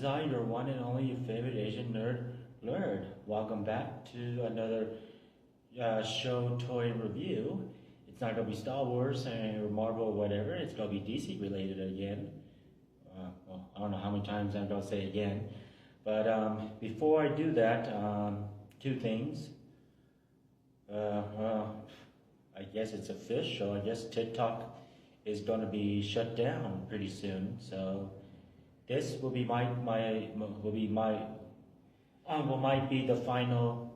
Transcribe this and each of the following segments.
I, your one and only favorite Asian nerd. Welcome back to another show toy review. It's not gonna be Star Wars or Marvel or whatever. It's gonna be DC related again. Well, I don't know how many times I'm gonna say again, but before I do that, two things. I guess it's official. I guess TikTok is gonna be shut down pretty soon. So this will be might be the final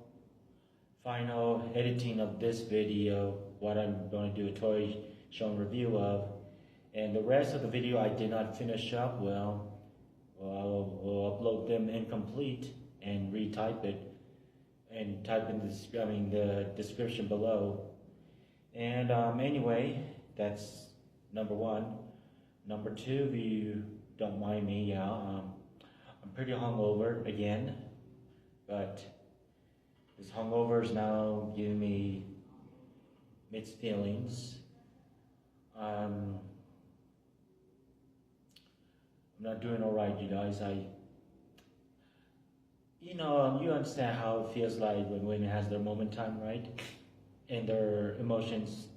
editing of this video, what I'm going to do a toy show and review of, and the rest of the video I did not finish up. Well, I'll upload them incomplete and retype it and type in the description below. And anyway, that's number one. Number two, if you don't mind me, I'm pretty hungover again, but this hungover is now giving me mixed feelings. I'm not doing all right, you guys. You understand how it feels like when women has their moment time, right? And their emotions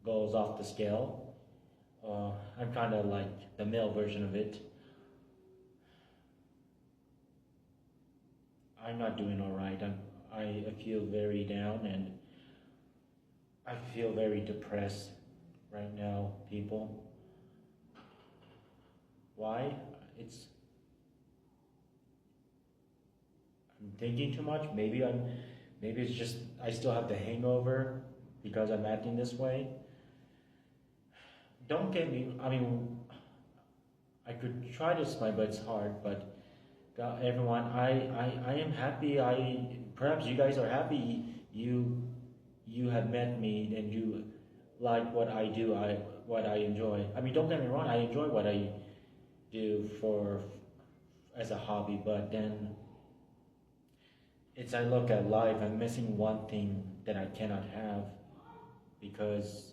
goes off the scale. I'm kind of like the male version of it. I'm not doing all right. I feel very down and I feel very depressed right now, people. Why? I'm thinking too much. Maybe it's just I still have the hangover because I'm acting this way. Don't get me, I could try to smile, but it's hard. But God, everyone, I am happy. Perhaps you guys are happy. You have met me and you like what I do. What I enjoy. Don't get me wrong. I enjoy what I do as a hobby. But then, I look at life. I'm missing one thing that I cannot have because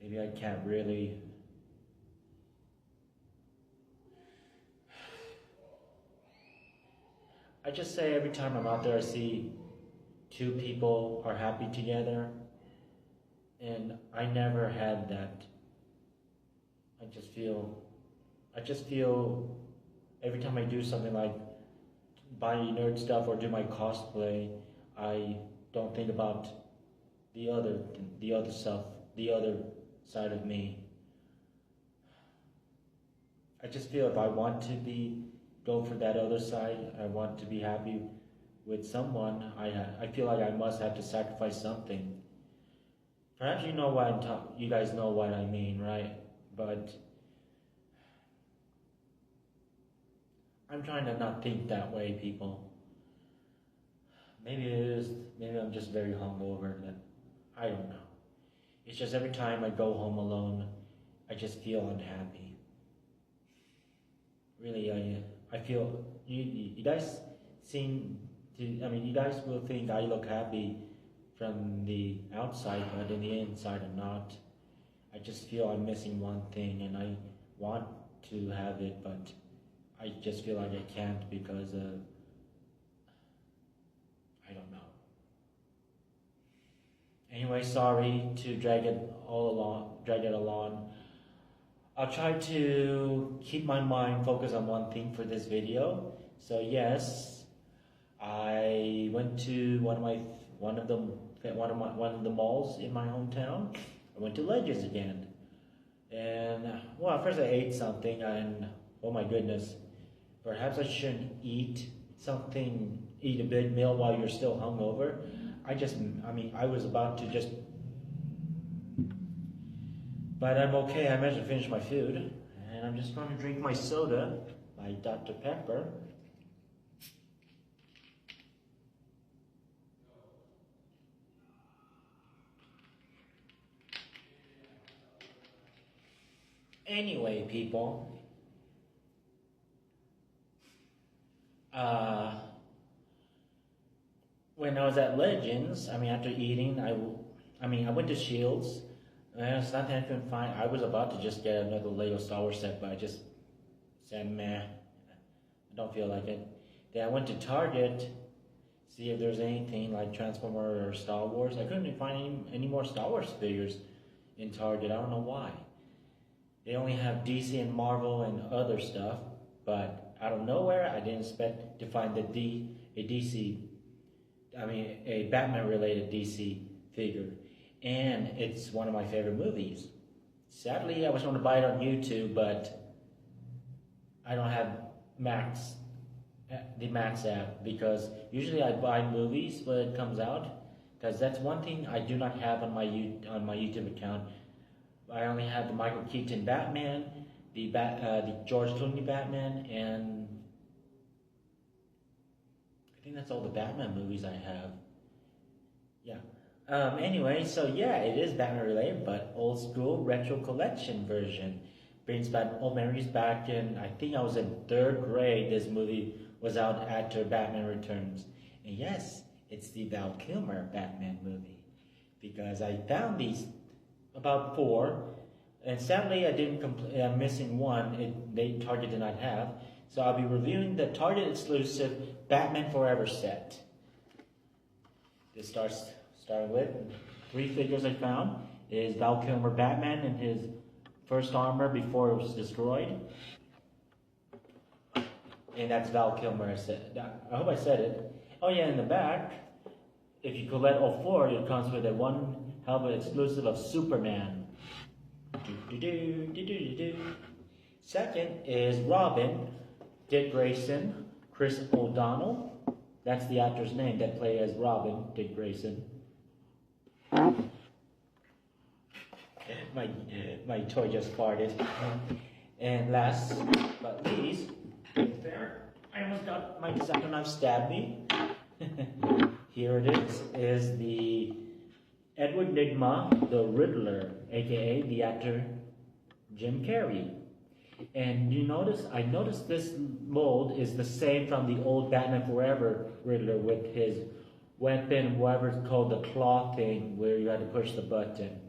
maybe I can't really. I just say every time I'm out there, I see two people are happy together, and I never had that. I just feel every time I do something like buy nerd stuff or do my cosplay, I don't think about the other stuff, the other side of me. I just feel if I want to go for that other side, I want to be happy with someone, I feel like I must have to sacrifice something. Perhaps you know you guys know what I mean, right? But I'm trying to not think that way, people. Maybe I'm just very hungover. That I don't know. It's just every time I go home alone, I just feel unhappy. Really, I feel you guys you guys will think I look happy from the outside, but in the inside I'm not. I just feel I'm missing one thing, and I want to have it, but I just feel like I can't because I don't know. Anyway, sorry to drag it along. I'll try to keep my mind focused on one thing for this video. So yes, I went to one of the malls in my hometown. I went to Legends again, and well, first I ate something, and oh my goodness, perhaps I shouldn't eat a big meal while you're still hungover. I was about to just. But I'm okay, I managed to finish my food, and I'm just going to drink my soda, my Dr. Pepper. Anyway, people, when I was at Legends, after eating, I went to Shields. It's not that I couldn't find. I was about to just get another Lego Star Wars set, but I just said, meh, I don't feel like it. Then I went to Target, see if there's anything like Transformer or Star Wars. I couldn't find any more Star Wars figures in Target. I don't know why. They only have DC and Marvel and other stuff, but out of nowhere, I didn't expect to find a Batman-related DC figure, and it's one of my favorite movies. Sadly, I was going to buy it on YouTube, but I don't have the Max app, because usually I buy movies when it comes out, because that's one thing I do not have on my YouTube account. I only have the Michael Keaton Batman, the George Clooney Batman, and I think that's all the Batman movies I have. Yeah. Anyway, so yeah, it is Batman related, but old school retro collection version. Brings back old memories back in, I think I was in 3rd grade, this movie was out after Batman Returns. And yes, it's the Val Kilmer Batman movie. Because I found these about 4, and sadly I didn't I'm missing one, Target did not have. So I'll be reviewing the Target exclusive Batman Forever set. This starting with 3 figures I found. Is Val Kilmer Batman in his first armor before it was destroyed. And that's Val Kilmer. I hope I said it. Oh yeah, in the back, if you collect all 4, it comes with a one helmet exclusive of Superman. Second is Robin, Dick Grayson, Chris O'Donnell. That's the actor's name that played as Robin, Dick Grayson. My toy just farted. And last but least, there, I almost got my second knife stabbed me. Here it is the Edward Nygma, the Riddler, aka the actor Jim Carrey. And I noticed this mold is the same from the old Batman Forever Riddler with his weapon, whatever it's called, the claw thing, where you had to push the button.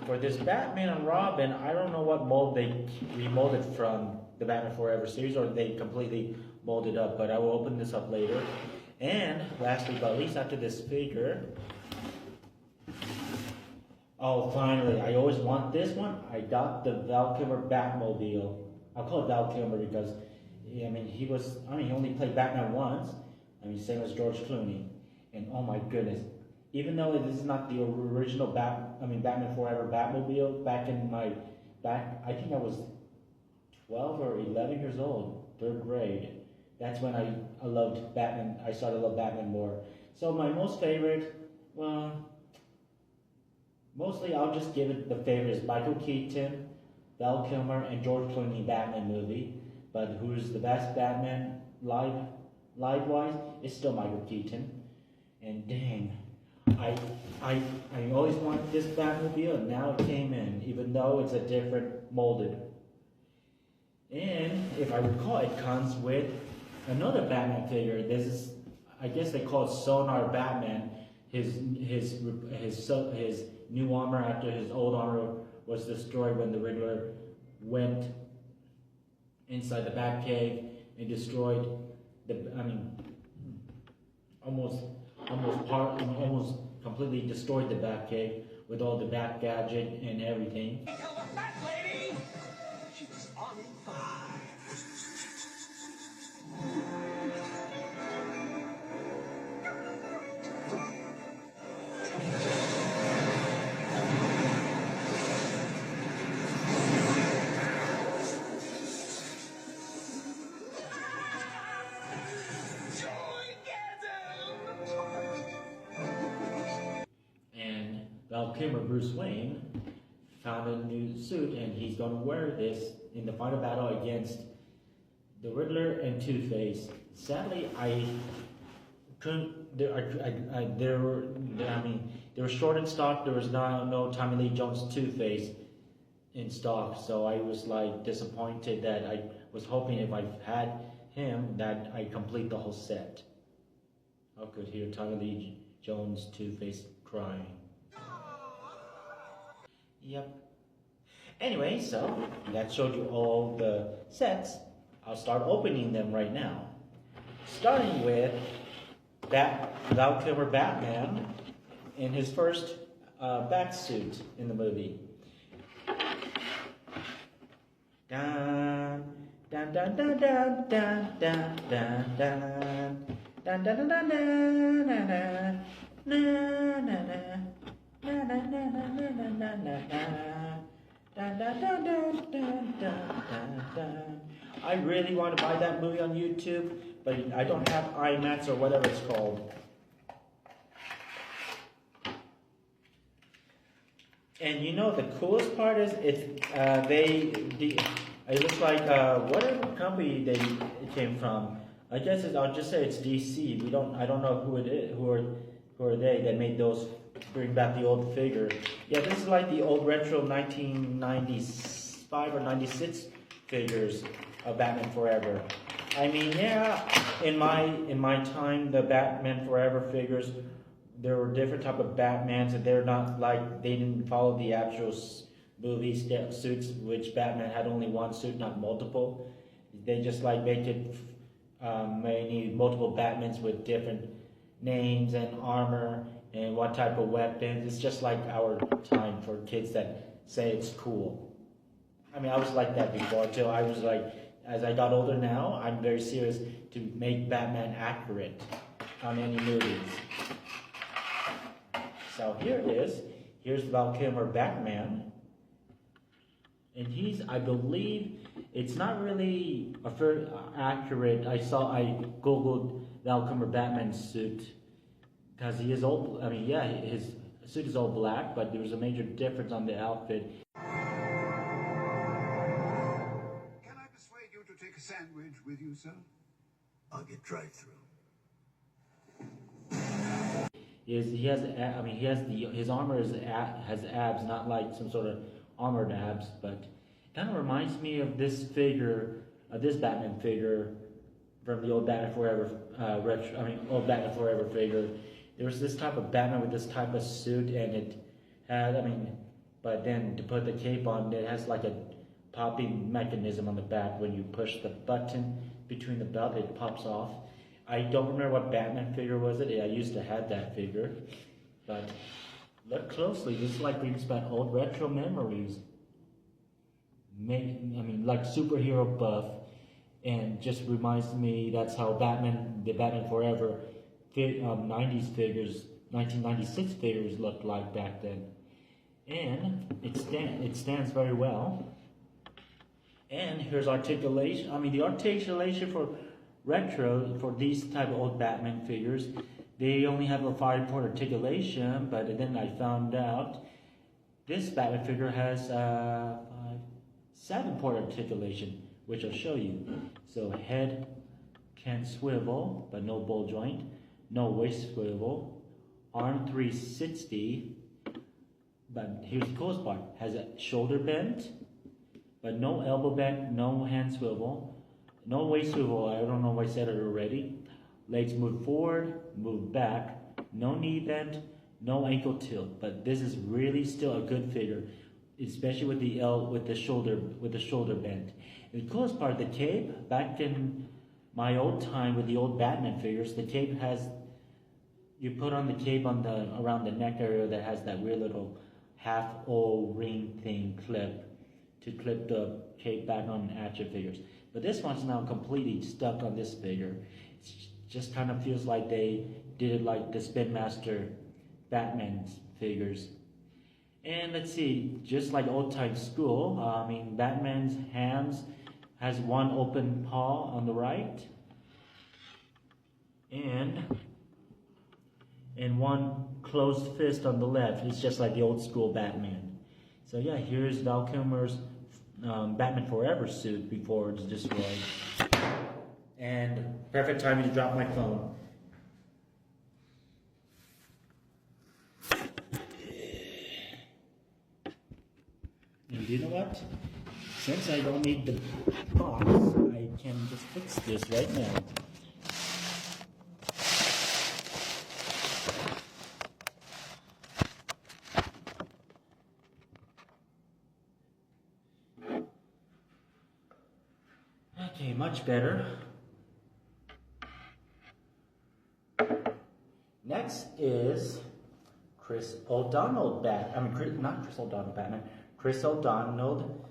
For this Batman and Robin, I don't know what mold they remolded from the Batman Forever series, or they completely molded up, but I will open this up later. And lastly, but at least after this figure, oh, finally, I always want this one. I got the Val Kilmer Batmobile. I'll call it Val Kilmer because, he only played Batman once. Same as George Clooney. And oh my goodness, even though this is not the original Batman Forever Batmobile, I think I was 12 or 11 years old, 3rd grade. That's when I loved Batman. I started to love Batman more. So my most favorite, mostly I'll just give it the favorites: Michael Keaton, Val Kilmer, and George Clooney Batman movie. But who's the best Batman live-wise? It's still Michael Keaton. And dang, I always wanted this Batmobile, and now it came in, even though it's a different molded. And if I recall, it comes with another Batman figure. This is, I guess they call it Sonar Batman. His new armor after his old armor was destroyed when the Riddler went inside the Batcave and destroyed almost completely destroyed the Batcave with all the Bat gadget and everything. Tell the fat lady she's on fire. Val Kilmer, Bruce Wayne, found a new suit, and he's going to wear this in the final battle against the Riddler and Two-Face. Sadly, I couldn't. They were short in stock. There was no Tommy Lee Jones Two-Face in stock, so I was disappointed that I was hoping if I had him that I complete the whole set. I could hear Tommy Lee Jones' Two-Face crying. Yep. Anyway, so that showed you all the sets. I'll start opening them right now. Starting with Val Kilmer Batman in his first bat suit in the movie. Dun, dun, dun, dun, dun, dun, dun, dun, dun. Dun, dun, dun, dun, dun, dun, dun. Na, na, na. Na, na, na, na, na, na, na, na, na. Dun, dun, dun, dun, dun, dun, dun, dun. I really want to buy that movie on YouTube, but I don't have IMAX or whatever it's called. And you know the coolest part is it looks like whatever company it came from. I guess I'll just say it's DC. I don't know who it is. Who are they that made those? Bring back the old figure. Yeah, this is like the old retro 1995 or 96 figures of Batman Forever. I mean, yeah, in my time, the Batman Forever figures, there were different type of Batmans, and they're not like, they didn't follow the actual movie suits, which Batman had only one suit, not multiple. They just like make it multiple Batmans with different names and armor and what type of weapons. It's just like our time for kids that say it's cool. I mean, I was like that before until I was like, as I got older now, I'm very serious to make Batman accurate on any movies. So here it is. Here's Val Kilmer Batman. And I believe, it's not really accurate. I Googled Val Kilmer Batman suit, because he is old. I mean, yeah, his suit is all black, but there was a major difference on the outfit. Can I persuade you to take a sandwich with you, sir? I'll get drive-through. His armor has abs, not like some sort of armored abs, but it kind of reminds me of this Batman figure from the old Batman Forever old Batman Forever figure. There was this type of Batman with this type of suit, and it had, but then to put the cape on, it has like a popping mechanism on the back. When you push the button between the belt, it pops off. I don't remember what Batman figure was it. I used to have that figure, but look closely. This like brings back old retro memories. Like superhero buff, and just reminds me that's how the Batman Forever 90s figures, 1996 figures looked like back then. And it stands very well. And here's articulation. The articulation for retro, for these type of old Batman figures, they only have a 5-port articulation, but then I found out this Batman figure has 7-port articulation, which I'll show you. So head can swivel, but no ball joint. No waist swivel. Arm 360. But here's the coolest part. Has a shoulder bend, but no elbow bend, no hand swivel. No waist swivel. I don't know if I said it already. Legs move forward, move back. No knee bend, no ankle tilt. But this is really still a good figure, especially with the shoulder bend. And the coolest part, the cape. Back in my old time with the old Batman figures, the cape has, you put on the cape around the neck area that has that weird little half O-ring thing clip to clip the cape back on action figures. But this one's now completely stuck on this figure. It just kind of feels like they did it like the Spin Master Batman figures. And let's see, just like old time school, Batman's hands has one open paw on the right and one closed fist on the left. It's just like the old school Batman. So yeah, here's Val Kilmer's Batman Forever suit before it's destroyed. And perfect timing to drop my phone. And you know what? Since I don't need the box, I can just fix this right now. much better. Next is Chris O'Donnell Batman. Chris O'Donnell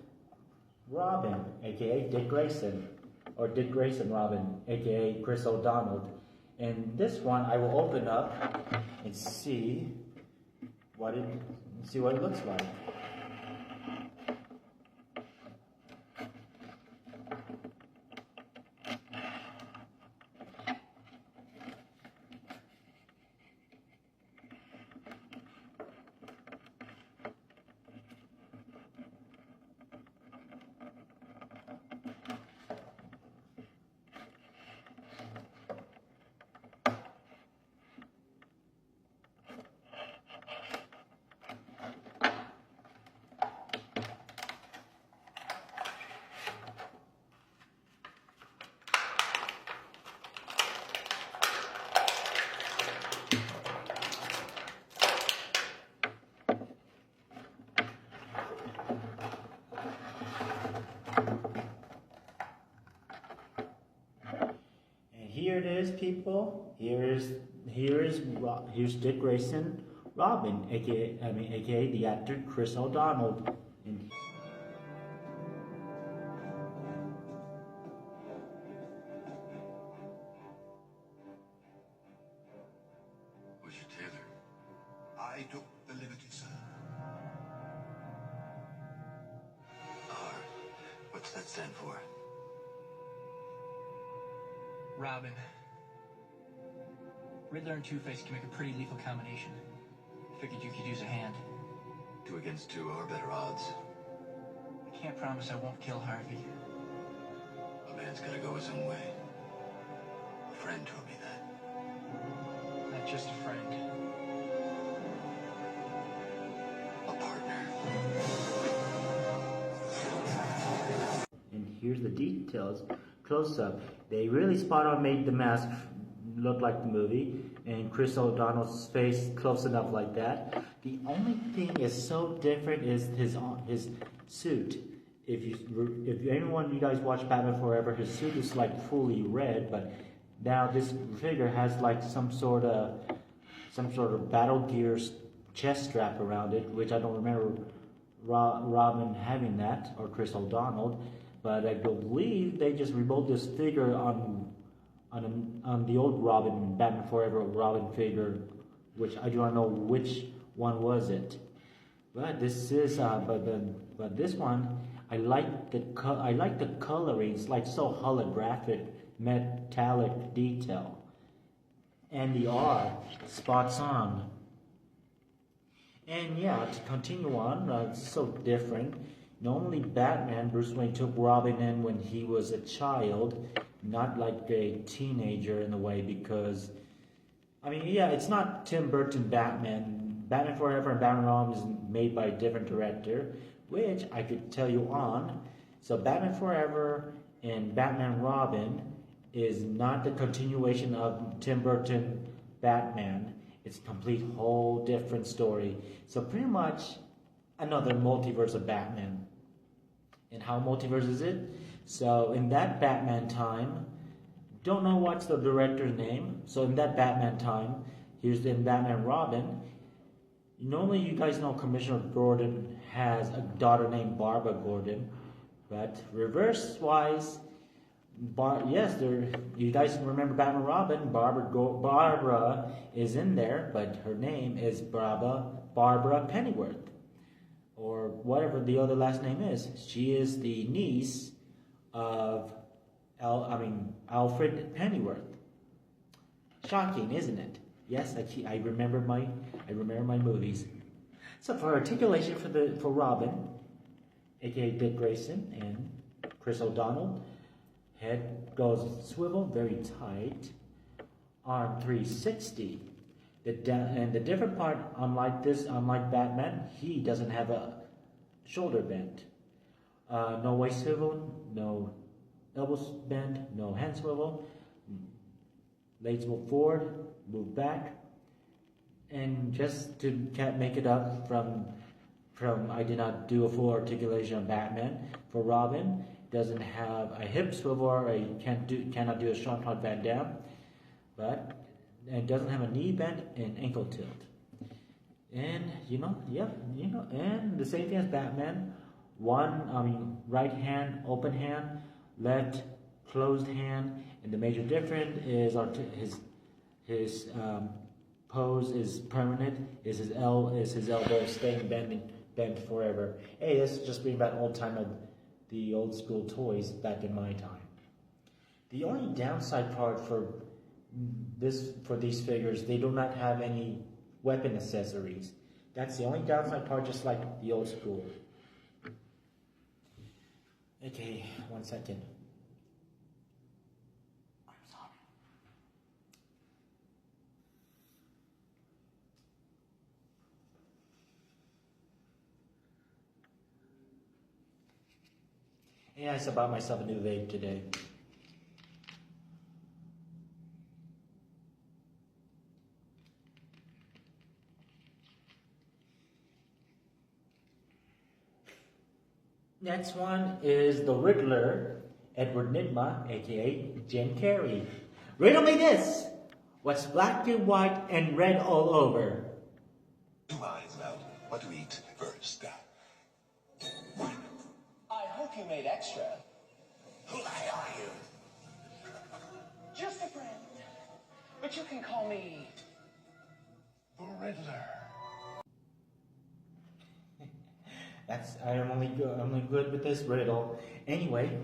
Robin, aka Dick Grayson, or Dick Grayson Robin, aka Chris O'Donnell. And this one I will open up and see what it looks like. Here it is, people. Here's Dick Grayson Robin, aka the actor Chris O'Donnell. And What's your tailor? I took the liberty, sir. R. What's that stand for? Robin. Riddler and Two-Face can make a pretty lethal combination. Figured you could use a hand. 2 against 2 are better odds. I can't promise I won't kill Harvey. A man's gotta go his own way. A friend told me that. Not just a friend. A partner. And here's the details, close up. They really spot on made the mask look like the movie, and Chris O'Donnell's face close enough like that. The only thing is so different is his suit. If anyone you guys watch Batman Forever, his suit is like fully red, but now this figure has like some sort of Battle Gear chest strap around it, which I don't remember Robin having that, or Chris O'Donnell. But I believe they just remodeled this figure on the old Robin, Batman Forever Robin figure, which I do not know which one was it. But this is but this one I like the coloring. It's like so holographic, metallic detail, and the R spots on. And yeah, to continue on, it's so different. Normally Batman, Bruce Wayne took Robin in when he was a child, not like a teenager in a way, because, I mean, yeah, it's not Tim Burton Batman. Batman Forever and Batman Robin is made by a different director, which I could tell you on. So Batman Forever and Batman Robin is not the continuation of Tim Burton Batman. It's a complete whole different story. So pretty much another multiverse of Batman. And how multiverse is it? So in that Batman time, don't know what's the director's name. So in that Batman time, here's in Batman Robin. Normally you guys know Commissioner Gordon has a daughter named Barbara Gordon, but reverse-wise, you guys remember Batman Robin, Barbara is in there, but her name is Barbara Pennyworth, or whatever the other last name is. She is the niece of Alfred Pennyworth. Shocking, isn't it? Yes, I remember my movies. So for articulation for Robin, aka Dick Grayson and Chris O'Donnell, head goes swivel very tight, arm 360. And the different part, unlike Batman, he doesn't have a shoulder bend. No waist swivel, no elbows bend, no hand swivel. Legs move forward, move back. And just to make it up from I did not do a full articulation of Batman. For Robin, doesn't have a hip swivel, or cannot do a Jean-Claude Van Damme, but it doesn't have a knee bend and ankle tilt. And and the same thing as Batman. Right hand, open hand, left closed hand, and the major difference is his pose is permanent. Is his elbow staying bent forever? Hey, this is just bringing back the old school toys back in my time. The only downside part for these figures, they do not have any weapon accessories. That's the only downside part, just like the old school. Okay, 1 second. I'm sorry. Yeah, I just bought myself a new vape today. Next one is the Riddler, Edward Nygma, aka Jim Carrey. Riddle me this! What's black and white and red all over? 2 minds about what to eat first. I hope you made extra. Who the hell are you? Just a friend. But you can call me The Riddler. I'm only good with this riddle. Anyway,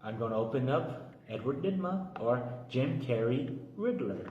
I'm going to open up Edward Nygma, or Jim Carrey Riddler.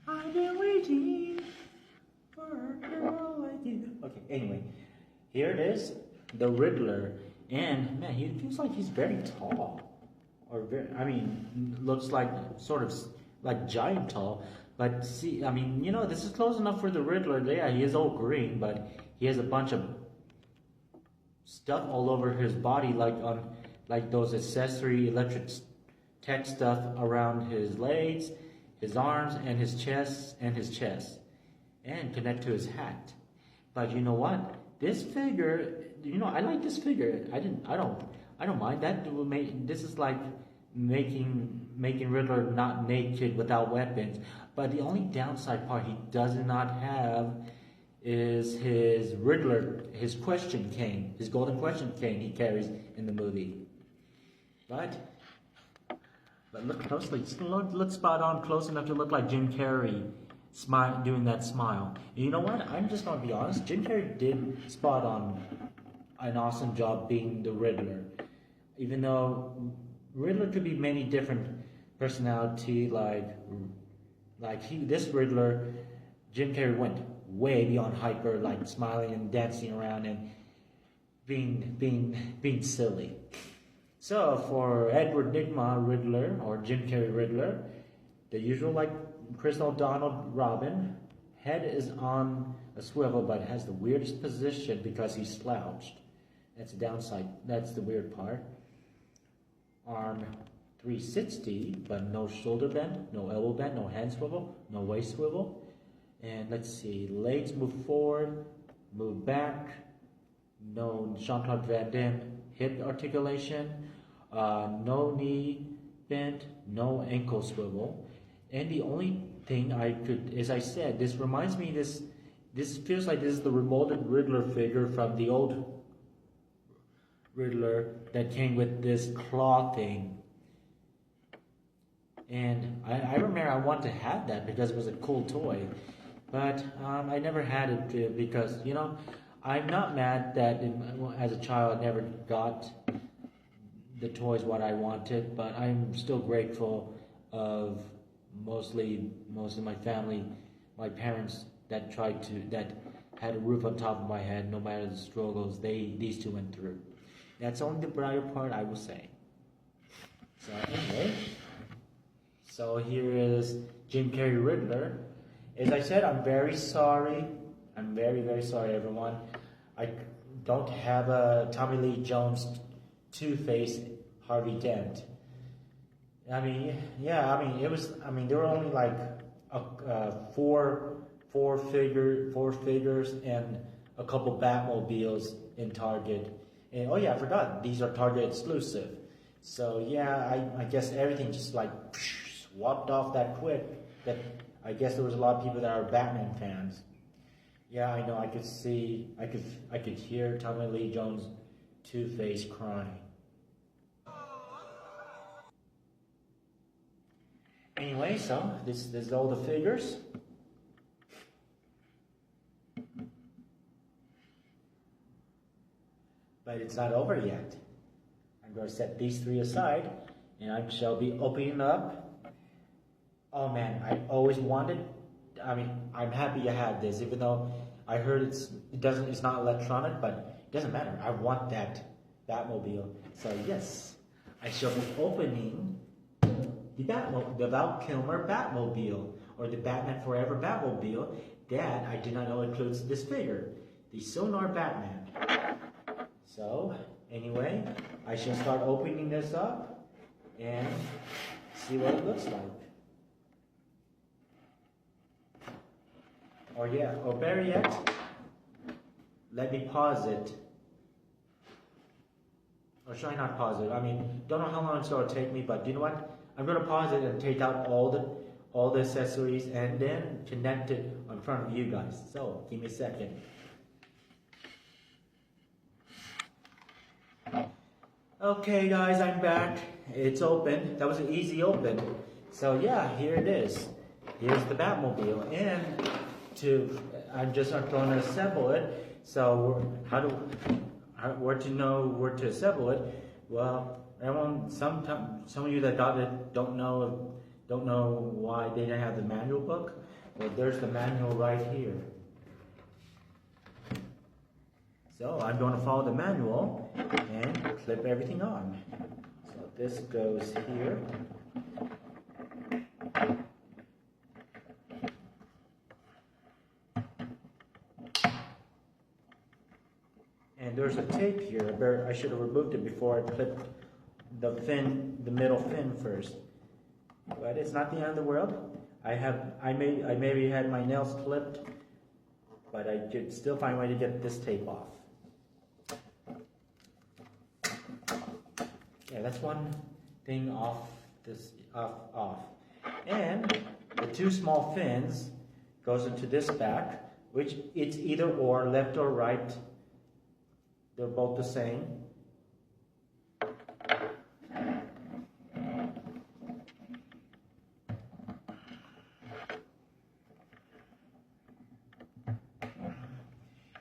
I've been waiting for a girl like you. Okay, anyway, here it is, the Riddler, and man, he feels like he's very tall, or looks like sort of like giant tall. But see, this is close enough for the Riddler. Yeah, he is all green, but he has a bunch of stuff all over his body, like those accessory electric tech stuff around his legs, his arms, and his chest, and connect to his hat. But you know what? This figure, I like this figure. I don't mind that. This is like making Riddler not naked without weapons. But the only downside part he does not have is his Riddler, his question cane, his golden question cane he carries in the movie. But look closely. Look spot on, close enough to look like Jim Carrey doing that smile. And you know what? I'm just gonna be honest. Jim Carrey did spot on an awesome job being the Riddler. Even though Riddler could be many different personality, this Riddler, Jim Carrey went way beyond hyper, like smiling and dancing around and being silly. So for Edward Nygma Riddler, or Jim Carrey Riddler, the usual like Chris O'Donnell Robin, head is on a swivel but has the weirdest position because he's slouched. That's the downside. That's the weird part. Arm 360, but no shoulder bend, no elbow bend, no hand swivel, no waist swivel. And let's see, legs move forward, move back, no Jean-Claude Van Damme hip articulation, no knee bend, no ankle swivel. And the only thing as I said, this reminds me, this feels like this is the remolded Riddler figure from the old Riddler that came with this claw thing. And I remember I wanted to have that because it was a cool toy. But I never had it because, I'm not mad that as a child I never got the toys what I wanted, but I'm still grateful of most of my family, my parents that had a roof on top of my head no matter the struggles these two went through. That's only the brighter part, I will say. So anyway, so here is Jim Carrey Riddler. As I said, I'm very sorry. I'm very, very sorry, everyone. I don't have a Tommy Lee Jones Two-Face Harvey Dent. I mean, yeah, I mean, there were only like four figures and a couple Batmobiles in Target. And oh yeah, I forgot, these are Target exclusive. So yeah, I guess everything just like swapped off that quick. That I guess there was a lot of people that are Batman fans. Yeah, I know. I could hear Tommy Lee Jones Two-Face crying. Anyway, so this is all the figures. But it's not over yet. I'm going to set these three aside, and I shall be opening up. Oh man, I always wanted. I mean, I'm happy I have this, even though I heard it's not electronic, but it doesn't matter. I want that Batmobile. So yes, I shall be opening the Val Kilmer Batmobile, or the Batman Forever Batmobile, that I did not know includes this figure, the Sonar Batman. So anyway, I shall start opening this up and see what it looks like. Or better yet, let me pause it. Or should I not pause it? I mean, don't know how long it's going to take me, but you know what? I'm going to pause it and take out all the accessories and then connect it in front of you guys. So, give me a second. Okay guys, I'm back. It's open. That was an easy open. So yeah, here it is. Here's the Batmobile. And I'm just going to assemble it. So where to know where to assemble it? Well, everyone, some of you that got it don't know why they didn't have the manual book. Well, there's the manual right here. So I'm going to follow the manual and clip everything on. So this goes here. And there's a tape here. I should have removed it before I clipped the middle fin first. But it's not the end of the world. I maybe had my nails clipped, but I could still find a way to get this tape off. Yeah, that's one thing off. And the two small fins goes into this back, which it's either or, left or right. They're both the same.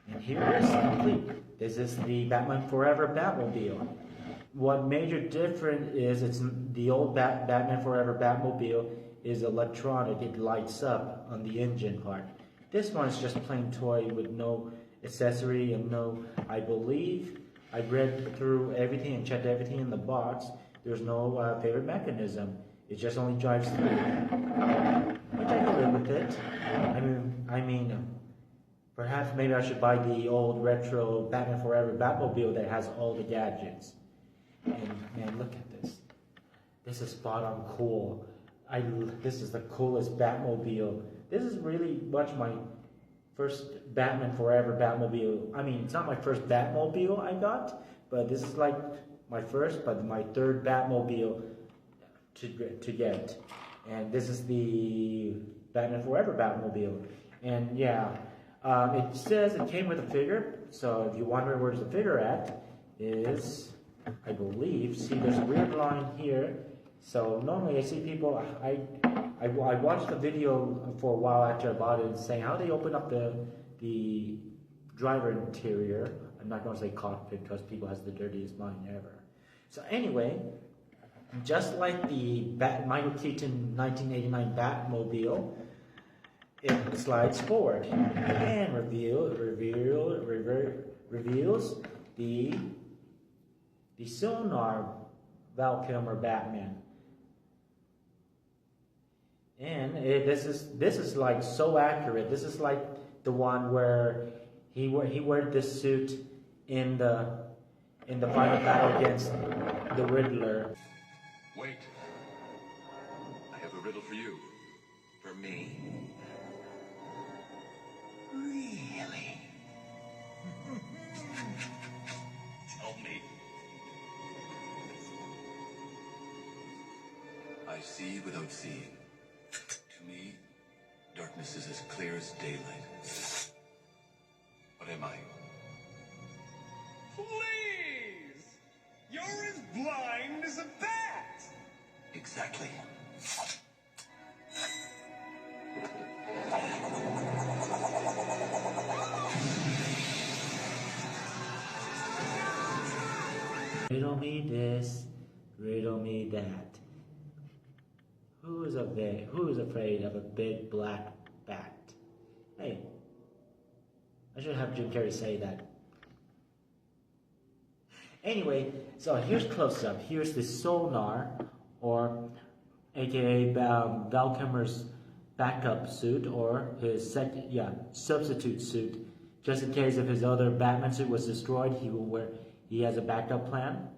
And here it is complete. This is the Batman Forever Batmobile. What major difference is it's the old Batman Forever Batmobile is electronic. It lights up on the engine part. This one is just plain toy with no accessory and no, I believe, I read through everything and checked everything in the box. There's no favorite mechanism. It just only drives through. Which I can live with it. I mean, perhaps maybe I should buy the old retro Batman Forever Batmobile that has all the gadgets. And man, look at this. This is spot on cool. This is the coolest Batmobile. This is really much my first Batman Forever Batmobile. I mean, it's not my first Batmobile I got, but this is like my first, but my third Batmobile to get. And this is the Batman Forever Batmobile. And yeah, it says it came with a figure. So if you wonder where's the figure at, is, I believe, see there's a weird line here. So normally I see people, I watched the video for a while after I bought it saying how they open up the driver interior. I'm not going to say cockpit because people has the dirtiest mind ever. So anyway, just like the Michael Keaton 1989 Batmobile, it slides forward and reveals the sonar Val Kilmer Batman. And this is like so accurate. This is like the one where he wore this suit in the final battle against the Riddler. Wait. I have a riddle for you. For me. Really? Tell me. I see without seeing. To me, darkness is as clear as daylight. What am I? Please! You're as blind as a bat! Exactly. Riddle me this, riddle me that. Who is afraid of a big black bat? Hey, I should have Jim Carrey say that. Anyway, so here's close up. Here's the sonar, or aka Val Kilmer's backup suit, or his substitute suit, just in case if his other Batman suit was destroyed. He has a backup plan.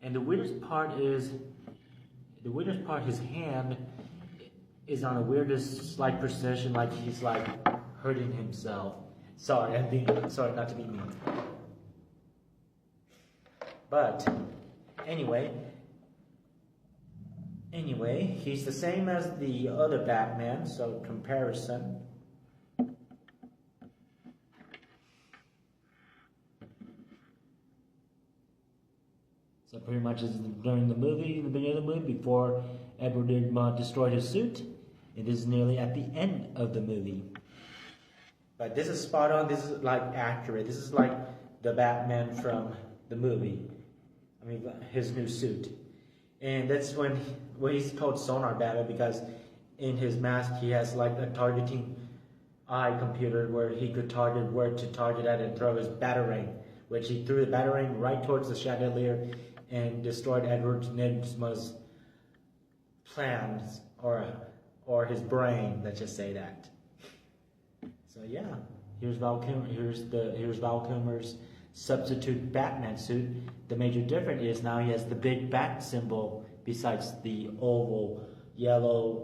And the weirdest part, his hand is on the weirdest slight precision, like he's like hurting himself. Sorry, sorry not to be mean. But anyway, he's the same as the other Batman, so comparison. So pretty much is during the beginning of the movie, before Edward Nygma destroyed his suit. It is nearly at the end of the movie. But this is spot on, this is like accurate. This is like the Batman from the movie. I mean, his new suit. And that's when he's called Sonar Batman, because in his mask he has like a targeting eye computer where he could target where to target at and throw his batarang, which he threw the batarang right towards the chandelier and destroyed Edward Nygma's plans, or his brain, let's just say that. So yeah, here's Val Kilmer's substitute Batman suit. The major difference is now he has the big bat symbol besides the oval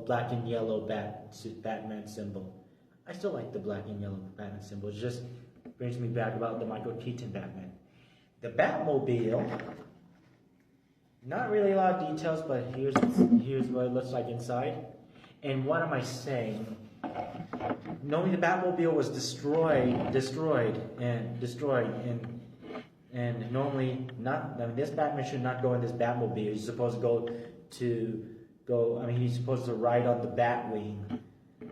black and yellow Batman symbol. I still like the black and yellow Batman symbol. It just brings me back about the Michael Keaton Batman. The Batmobile, not really a lot of details, but here's what it looks like inside. And what am I saying? Normally the Batmobile was destroyed, and normally not. I mean, this Batman should not go in this Batmobile. He's supposed to he's supposed to ride on the Batwing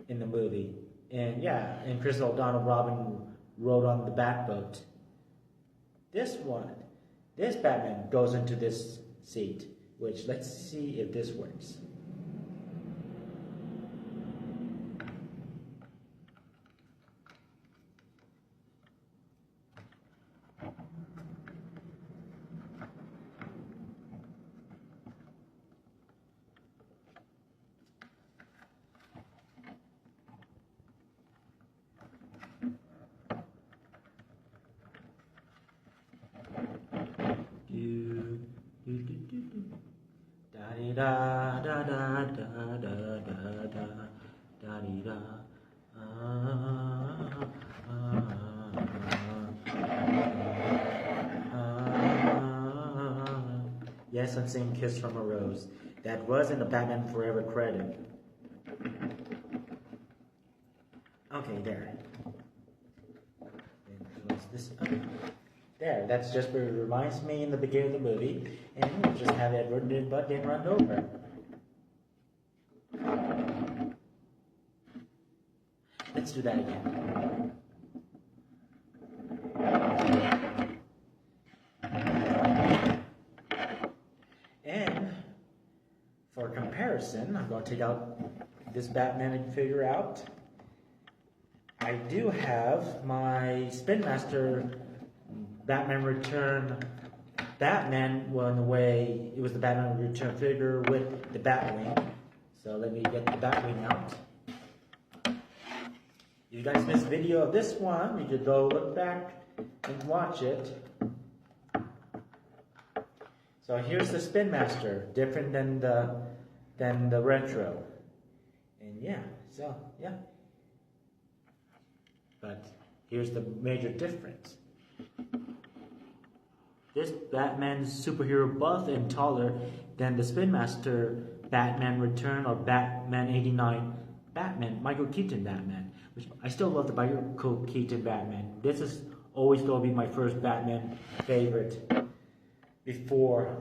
in the movie. And yeah, and Chris O'Donnell Robin rode on the Batboat. This Batman goes into this seat, which let's see if this works. Da da da da da da da da da Yes, I'm saying Kiss from a Rose. That was in the Batman Forever credit. Okay, there. There, that's just what it reminds me in the beginning of the movie, and we'll just have Edward Nygma run over. Let's do that again. comparison, I'm going to take out this Batman figure out. I do have my Spin Master Batman Return Batman, well, in a way, it was the Batman Return figure with the Batwing. So let me get the Batwing out. If you guys missed a video of this one, you could go look back and watch it. So here's the Spin Master, different than the retro. And yeah, so yeah. But here's the major difference. This Batman's superhero buff and taller than the Spin Master Batman Return or Batman 89 Batman, Michael Keaton Batman. Which I still love the Michael Keaton Batman. This is always going to be my first Batman favorite before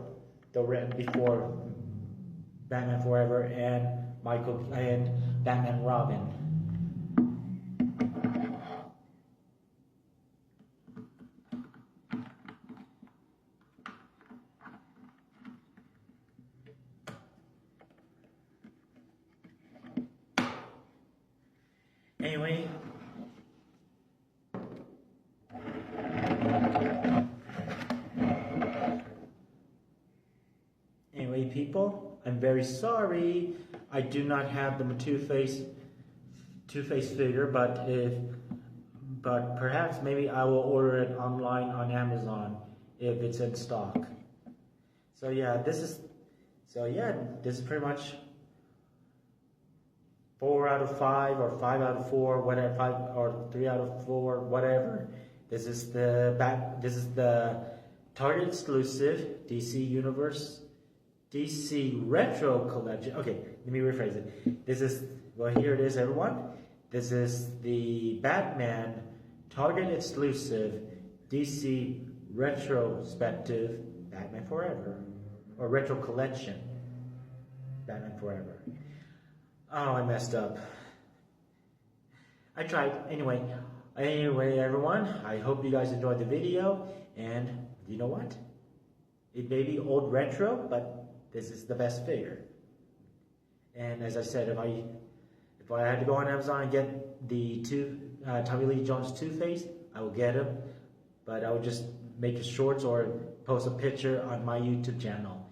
Batman Forever and Batman Robin. Anyway, people, I'm very sorry I do not have the Two-Face figure, but perhaps maybe I will order it online on Amazon if it's in stock. So yeah, this is pretty much 4 out of 5 or 5 out of 4, whatever, 5 or 3 out of 4, whatever. This is the Target exclusive DC Retro Collection. Okay, let me rephrase it. Here it is, everyone. This is the Batman Target exclusive DC Retrospective Batman Forever, or Retro Collection Batman Forever. Oh, I messed up. I tried. Anyway, everyone, I hope you guys enjoyed the video, and you know what? It may be old retro, but this is the best figure. And as I said, if I had to go on Amazon and get the Tommy Lee Jones Two-Face, I will get him, but I would just make a shorts or post a picture on my YouTube channel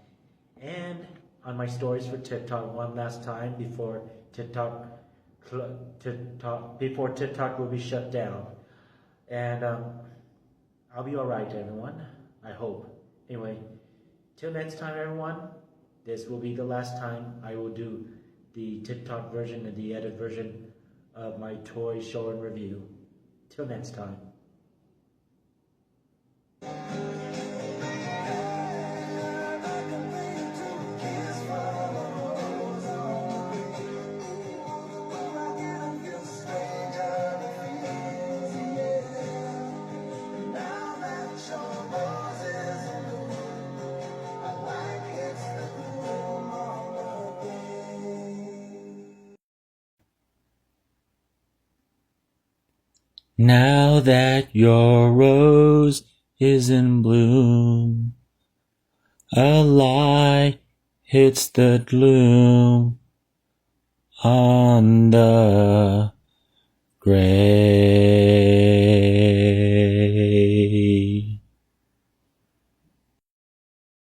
and on my stories for TikTok one last time before TikTok will be shut down. And I'll be alright, everyone. I hope. Anyway, till next time, everyone. This will be the last time I will do the TikTok version and the edit version of my toy show and review. Till next time. Now that your rose is in bloom, a light hits the gloom on the grave.